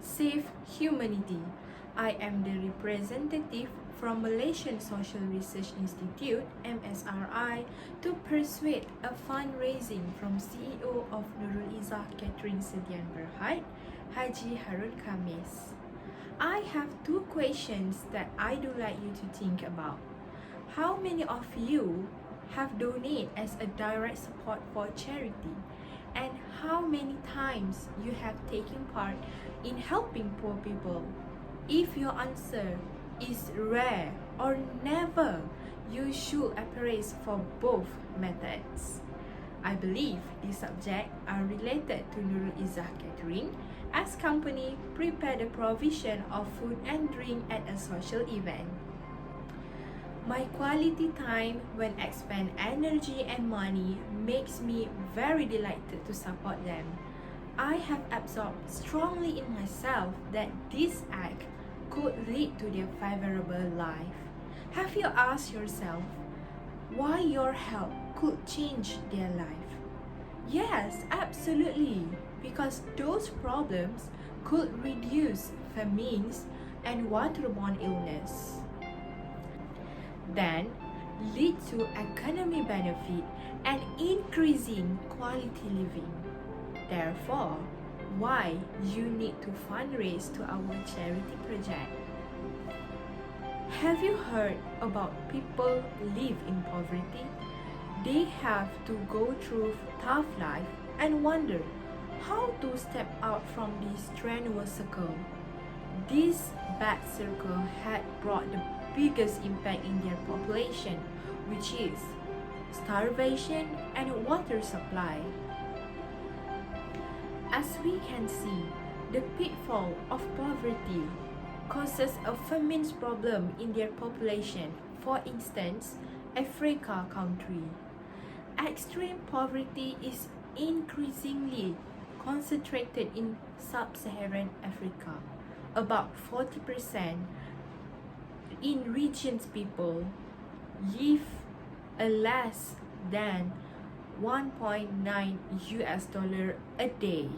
Save Humanity. I am the representative from Malaysian Social Research Institute (MSRI) to persuade a fundraising from CEO of Nurul Catering Sedian Berhad, Haji Harun Khamis. I have two questions that I do like you to think about. How many of you have donated as a direct support for charity? And how many times you have taken part in helping poor people? If your answer is rare or never, you should appraise for both methods. I believe these subjects are related to Nurul Catering as company prepare the provision of food and drink at a social event. My quality time when expend energy and money makes me very delighted to support them. I have absorbed strongly in myself that this act could lead to their favorable life. Have you asked yourself why your help could change their life? Yes, absolutely, because those problems could reduce famines and waterborne illness. Then lead to economic benefit and increasing quality living. Therefore, why you need to fundraise to our charity project? Have you heard about people live in poverty? They have to go through tough life and wonder how to step out from this strenuous circle. This bad circle had brought the biggest impact in their population, which is starvation and water supply. As we can see, the pitfall of poverty causes a famine problem in their population. For instance, Africa country. Extreme poverty is increasingly concentrated in sub-Saharan Africa. About 40% in regions people live a less than $1.9 a day.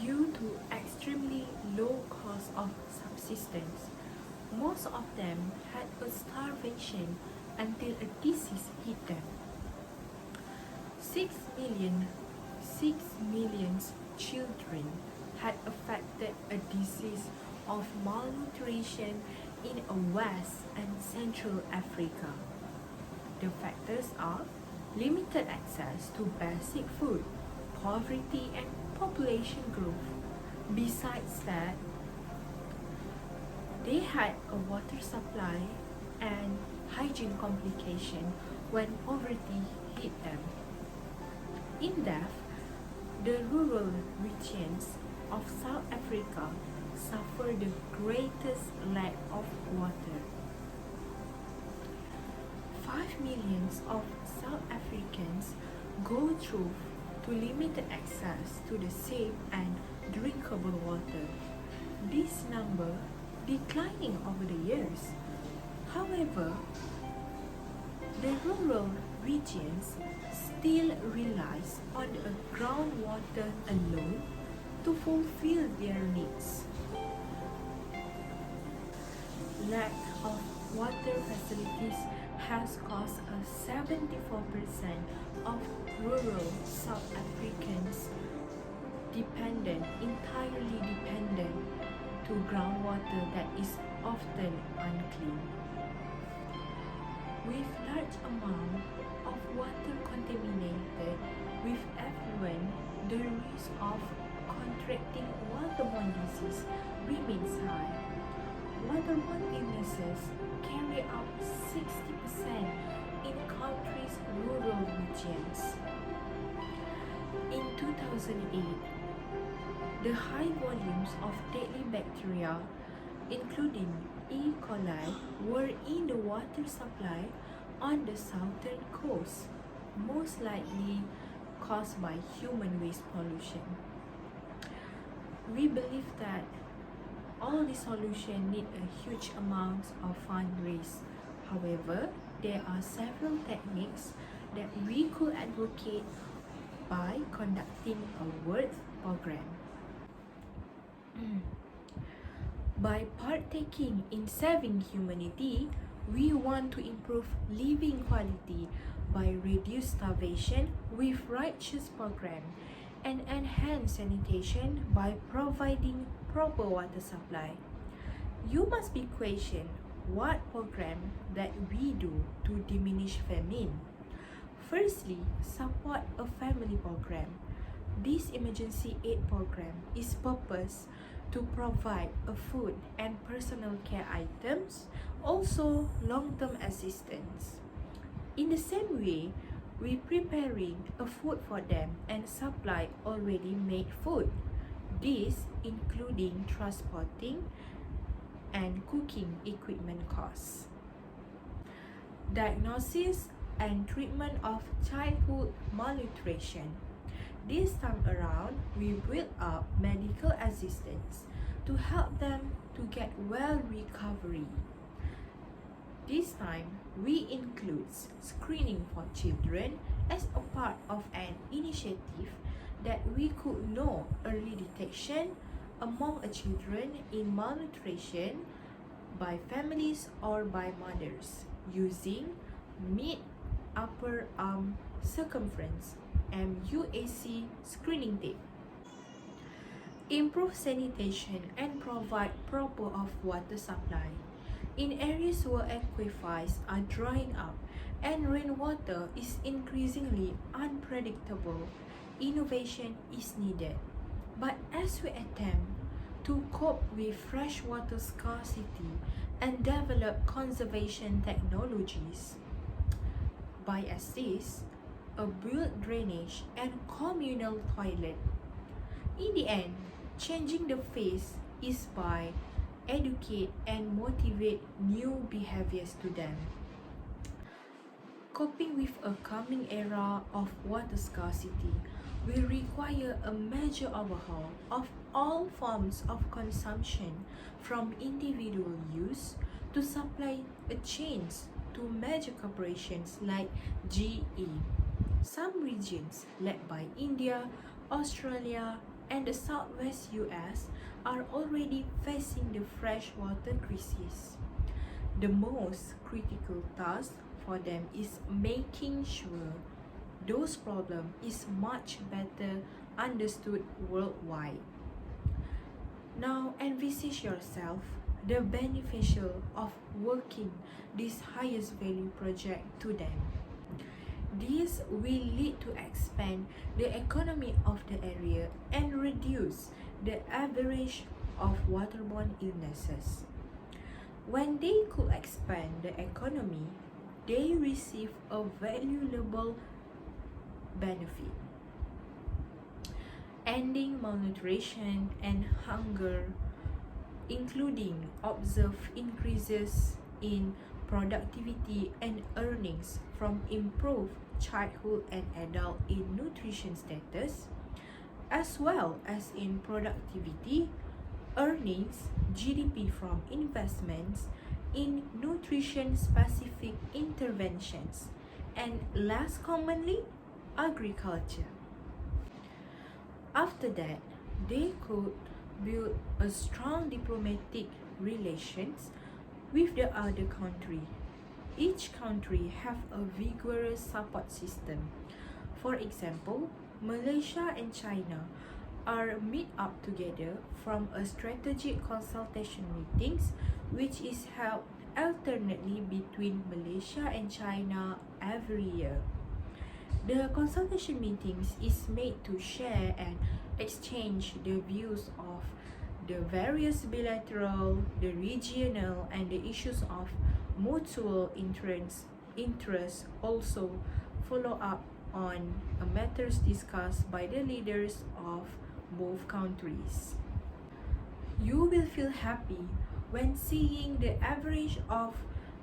Due to extremely low cost of subsistence, most of them had a starvation until a disease hit them. 6 million children had affected a disease of malnutrition in West and Central Africa. The factors are limited access to basic food, poverty, and population growth. Besides that, they had a water supply and hygiene complication when poverty hit them. In depth, the rural regions of South Africa suffer the greatest lack of water. 5 million of South Africans go through to limited access to the safe and drinkable water. This number declining over the years. However, the rural regions still relies on the groundwater alone to fulfill their needs. Lack of water facilities has caused a 74% of rural South Africans entirely dependent to groundwater that is often unclean. With large amount of water contaminated with effluent, the risk of contracting waterborne disease remains high. Waterborne illnesses carry out 60% in countries' rural regions. In 2008, the high volumes of deadly bacteria, including E. coli, were in the water supply on the southern coast, most likely caused by human waste pollution. We believe that all the solutions need a huge amount of fundraise. However, there are several techniques that we could advocate by conducting a worth program. By partaking in saving humanity, we want to improve living quality by reduce starvation with righteous program and enhance sanitation by providing proper water supply. You must be questioned what program that we do to diminish famine. Firstly, support a family program. This emergency aid program is purpose to provide a food and personal care items, also long-term assistance. In the same way, we preparing a food for them and supply already made food. This including transporting and cooking equipment costs. Diagnosis and treatment of childhood malnutrition. This time around, we build up medical assistance to help them to get well recovery. This time, we include screening for children as a part of an initiative that we could know early detection among children in malnutrition by families or by mothers using mid-upper arm circumference MUAC screening tape. Improve sanitation and provide proper of water supply. In areas where aquifers are drying up and rainwater is increasingly unpredictable, innovation is needed. But as we attempt to cope with freshwater scarcity and develop conservation technologies, by assist a built drainage and communal toilet. In the end, changing the face is by educate and motivate new behaviors to them. Coping with a coming era of water scarcity will require a major overhaul of all forms of consumption from individual use to supply chains to major corporations like GE. Some regions led by India, Australia, and the Southwest US are already facing the freshwater crisis. The most critical task for them is making sure those problems is much better understood worldwide. Now envisage yourself the beneficial of working this highest value project to them. This will lead to expand the economy of the area and reduce the average of waterborne illnesses. When they could expand the economy, they receive a valuable benefit. Ending malnutrition and hunger, including observed increases in productivity and earnings from improved childhood and adult in nutrition status, as well as in productivity, earnings, GDP from investments in nutrition-specific interventions, and less commonly, agriculture. After that, they could build a strong diplomatic relations with the other country. Each country have a vigorous support system. For example, Malaysia and China are meet up together from a strategic consultation meetings which is held alternately between Malaysia and China every year. The consultation meetings is made to share and exchange the views of the various bilateral, the regional, and the issues of mutual interest also follow up on matters discussed by the leaders of both countries. You will feel happy when seeing the average of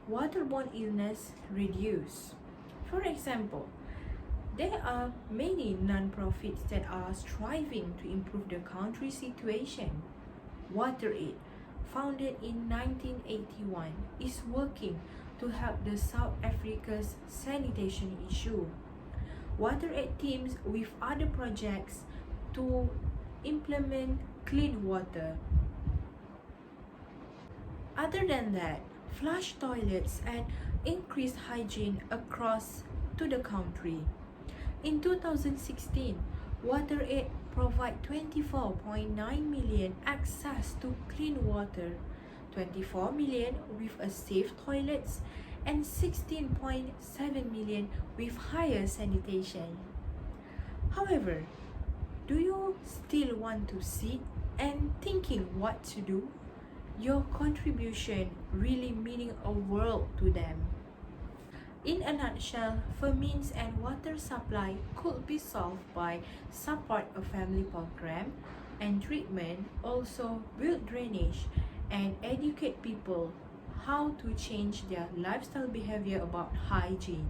waterborne illness reduce. For example, there are many non-profits that are striving to improve the country's situation. WaterAid, founded in 1981, is working to help the South Africa's sanitation issue. WaterAid teams with other projects to implement clean water. Other than that, flush toilets and increase hygiene across to the country. In 2016, WaterAid provide 24.9 million access to clean water, 24 million with a safe toilets, and 16.7 million with higher sanitation. However, do you still want to sit and thinking what to do? Your contribution really meaning a world to them. In a nutshell, famines and water supply could be solved by support a family program and treatment, also build drainage and educate people how to change their lifestyle behavior about hygiene.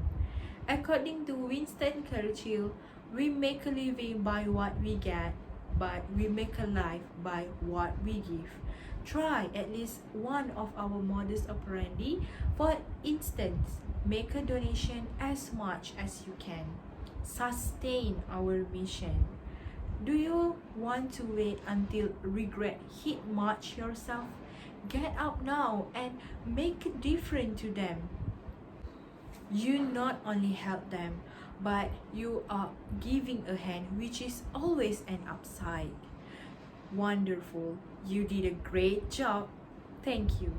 According to Winston Churchill, we make a living by what we get, but we make a life by what we give. Try at least one of our modus operandi. For instance, make a donation as much as you can. Sustain our mission. Do you want to wait until regret hit much yourself? Get up now and make a difference to them. You not only help them, but you are giving a hand, which is always an upside. Wonderful. You did a great job. Thank you.